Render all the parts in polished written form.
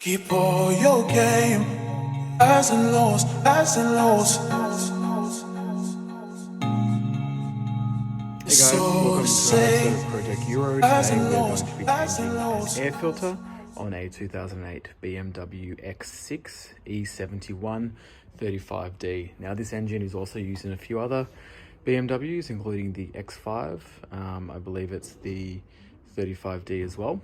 Keep all your game, highs and lows, highs and lows. Hey guys, welcome to another episode of Project Euro. Today we're going to be changing an air filter on a 2008 BMW X6 E71 35D. Now this engine is also used in a few other BMWs, including the X5. I believe it's the 35D as well,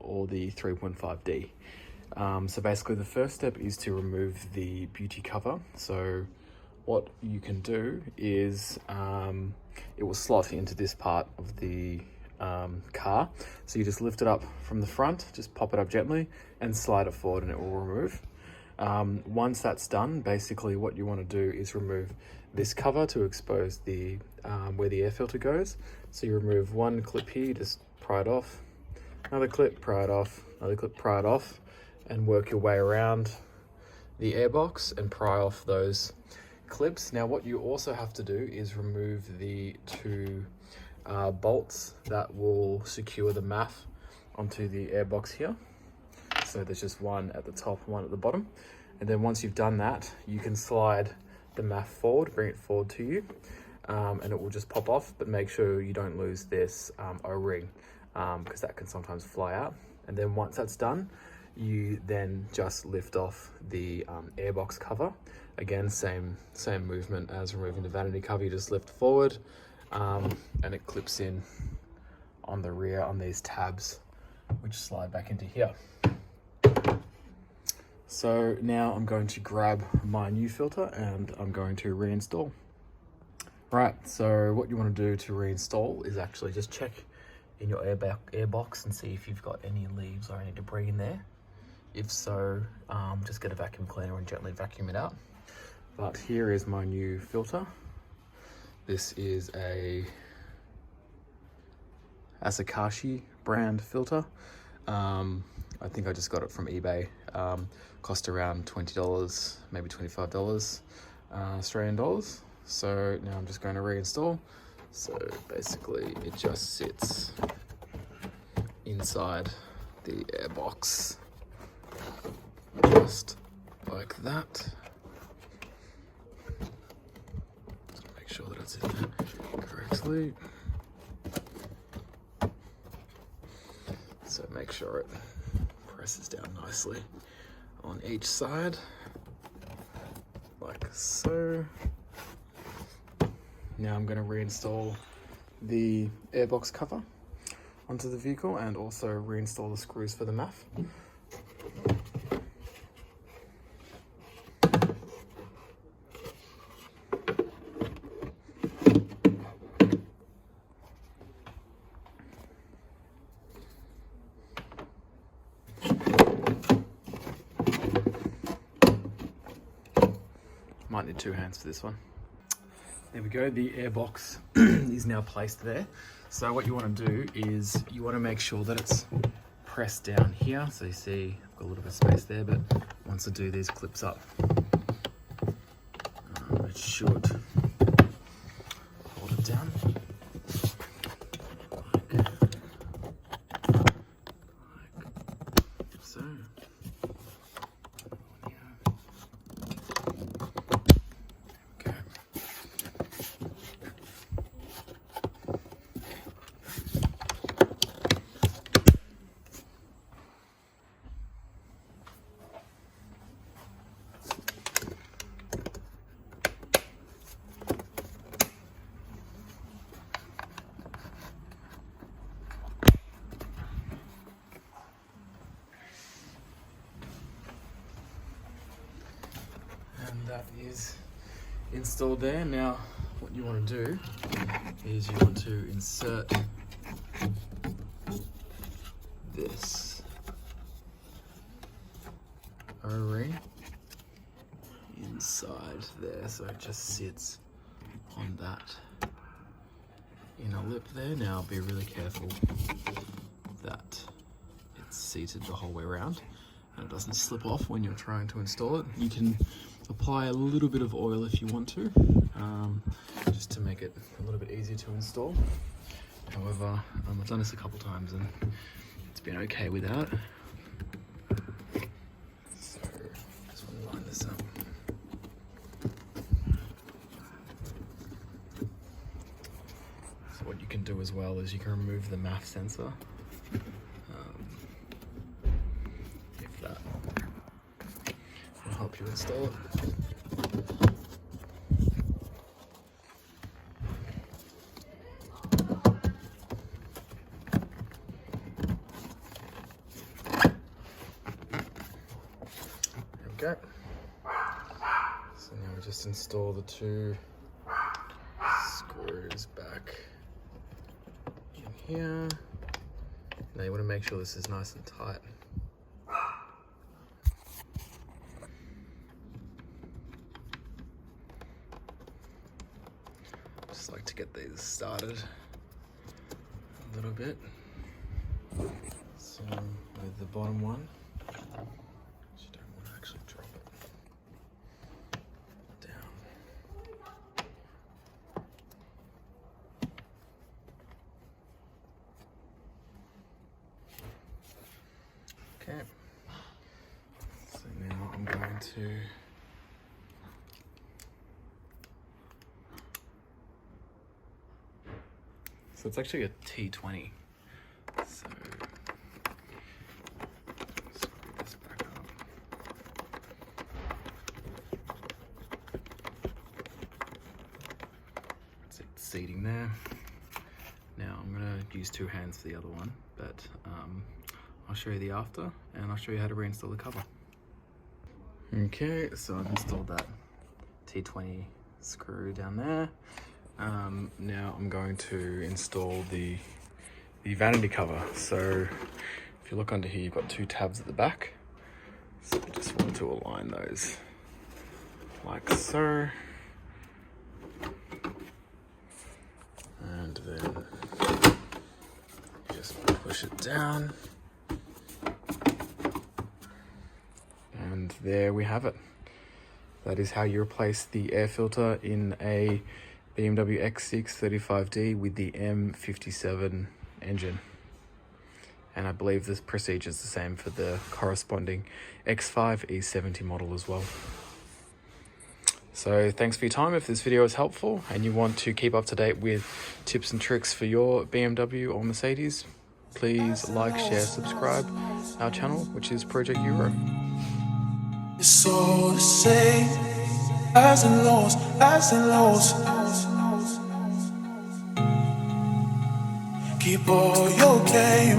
or the 3.5D. So basically the first step is to remove the beauty cover. So what you can do is it will slot into this part of the car. So you just lift it up from the front, just pop it up gently and slide it forward and it will remove. Once that's done, basically what you want to do is remove this cover to expose the where the air filter goes. So you remove one clip here, just pry it off, another clip, pry it off, another clip, pry it off, and work your way around the air box and pry off those clips. Now what you also have to do is remove the two bolts that will secure the Maf onto the air box here. So there's just one at the top, one at the bottom. And then once you've done that, you can slide the Maf forward, bring it forward to you, and it will just pop off, but make sure you don't lose this O-ring, because that can sometimes fly out. And then once that's done, you then just lift off the airbox cover. Again, same movement as removing the vanity cover. You just lift forward, and it clips in on the rear on these tabs, which slide back into here. So now I'm going to grab my new filter and I'm going to reinstall. Right, so what you want to do to reinstall is actually just check in your air box and see if you've got any leaves or any debris in there. If so, just get a vacuum cleaner and gently vacuum it out. But here is my new filter. This is a Asakashi brand filter. I think I just got it from eBay. Cost around $20, maybe $25 Australian dollars. So now I'm just going to reinstall. So basically it just sits inside the air box, just like that. Just make sure that it's in there correctly. So make sure it presses down nicely on each side, like so. Now I'm going to reinstall the airbox cover onto the vehicle and also reinstall the screws for the Maf. Might need two hands for this one. There we go, the airbox is now placed there. So what you want to do is you want to make sure that it's pressed down here. So you see I've got a little bit of space there, but once I do these clips up, it should hold it down. Like so. And that is installed there. Now what you want to do is you want to insert this O-ring inside there, so it just sits on that inner lip there. Now be really careful that it's seated the whole way around and it doesn't slip off when you're trying to install it. You can apply a little bit of oil if you want to, just to make it a little bit easier to install. However, I've done this a couple times and it's been okay without. as well is you can remove the Maf sensor. If that will help you install it. There we go. So now we just install the two screws back in here. Now you want to make sure this is nice and tight. Just like to get these started a little bit. So with the bottom one, you don't want to actually drop it down. Okay, so now I'm going to so it's actually a T20. So screw this back up. That's it seating there. Now I'm gonna use two hands for the other one, but I'll show you the after and I'll show you how to reinstall the cover. Okay, so I've installed that T20 screw down there. Now I'm going to install the vanity cover. So if you look under here, you've got two tabs at the back. So I just want to align those like so. And then just push it down. And there we have it. That is how you replace the air filter in a BMW X6 35D with the M57 engine. And I believe this procedure is the same for the corresponding X5 E70 model as well. So thanks for your time. If this video is helpful and you want to keep up to date with tips and tricks for your BMW or Mercedes, please like, share, subscribe our channel, which is Project Euro. It's all the same, highs and lows, highs and lows. Keep all your game.